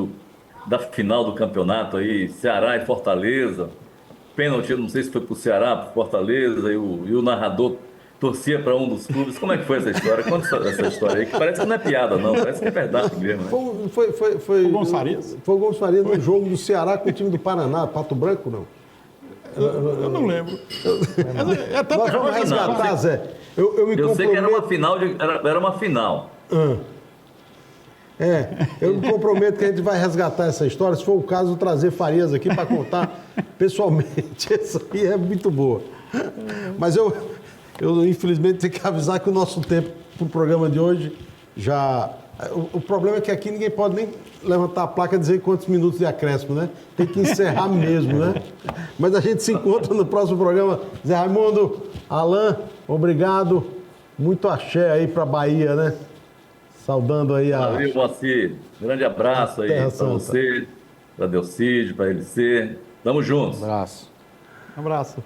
[SPEAKER 4] da final do campeonato aí, Ceará e Fortaleza. Pênalti, eu não sei se foi pro Ceará, pro Fortaleza, e o narrador torcia para um dos clubes. Como é que foi essa história? Conta essa história aí, que parece que não é piada, não. Parece que é verdade mesmo. Né?
[SPEAKER 1] Foi
[SPEAKER 3] o Gomes Farias?
[SPEAKER 1] Foi o Gomes Farias no jogo do Ceará com o time do Paraná, Pato Branco, não?
[SPEAKER 3] Eu não lembro.
[SPEAKER 1] Nós vamos resgatar, Zé. Eu
[SPEAKER 4] sei que era uma final. Era uma final.
[SPEAKER 1] Eu me comprometo que a gente vai resgatar essa história. Se for o caso, trazer Farias aqui para contar pessoalmente. Essa aí é muito boa. Mas eu infelizmente tenho que avisar que o nosso tempo para o programa de hoje já... O problema é que aqui ninguém pode nem levantar a placa e dizer quantos minutos de acréscimo, né? Tem que encerrar mesmo, né? Mas a gente se encontra no próximo programa. Zé Raimundo, Alain, obrigado. Muito axé aí para Bahia, né? Saudando aí a...
[SPEAKER 4] Valeu, Moacir. Grande abraço aí para você, para Delcídio, para LC. Tamo juntos.
[SPEAKER 2] Um abraço.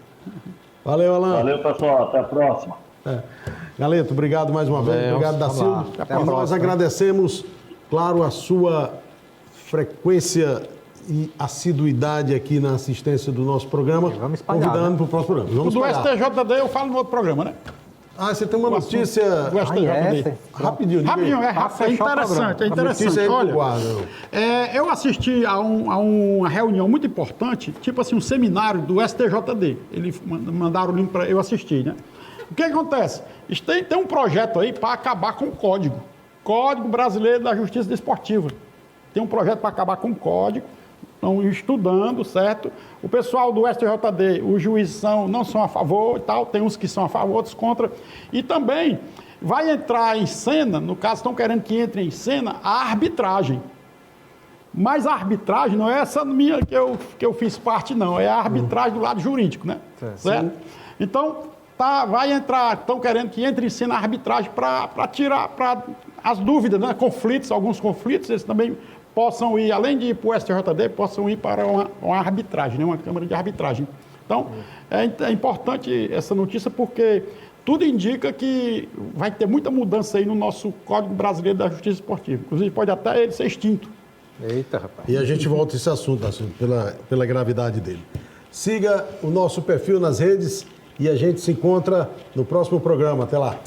[SPEAKER 1] Valeu, Alain.
[SPEAKER 5] Valeu, pessoal. Até a próxima.
[SPEAKER 1] Galeto, obrigado mais uma vez. Obrigado, Dacildo. E nós agradecemos, claro, a sua frequência e assiduidade aqui na assistência do nosso programa.
[SPEAKER 2] Vamos espalhar,
[SPEAKER 1] convidando para o próximo programa. Vamos
[SPEAKER 3] do
[SPEAKER 1] espalhar.
[SPEAKER 3] STJD eu falo no outro programa, né?
[SPEAKER 1] Você tem uma notícia...
[SPEAKER 3] Do STJD.
[SPEAKER 1] Rapidinho.
[SPEAKER 3] Rapidinho, é interessante. É interessante. Olha, eu assisti a uma reunião muito importante, tipo assim, um seminário do STJD. Eles mandaram o link para eu assistir, né? O que acontece? Tem um projeto aí para acabar com o Código Brasileiro da Justiça Desportiva. Tem um projeto para acabar com o Código. Estão estudando, certo? O pessoal do STJD, os juízes não são a favor e tal, tem uns que são a favor, outros contra. E também vai entrar em cena, no caso, estão querendo que entre em cena a arbitragem. Mas a arbitragem não é essa minha que eu fiz parte, não. É a arbitragem do lado jurídico, né? Certo? Então, vai entrar, estão querendo que entre em cena a arbitragem para tirar as dúvidas, né? Alguns conflitos, eles também possam ir, além de ir para o STJD, possam ir para uma arbitragem, né? Uma Câmara de Arbitragem. Então, é importante essa notícia porque tudo indica que vai ter muita mudança aí no nosso Código Brasileiro da Justiça Esportiva. Inclusive, pode até ele ser extinto.
[SPEAKER 2] Eita, rapaz.
[SPEAKER 1] E a gente volta a esse assunto, assim, pela gravidade dele. Siga o nosso perfil nas redes e a gente se encontra no próximo programa. Até lá.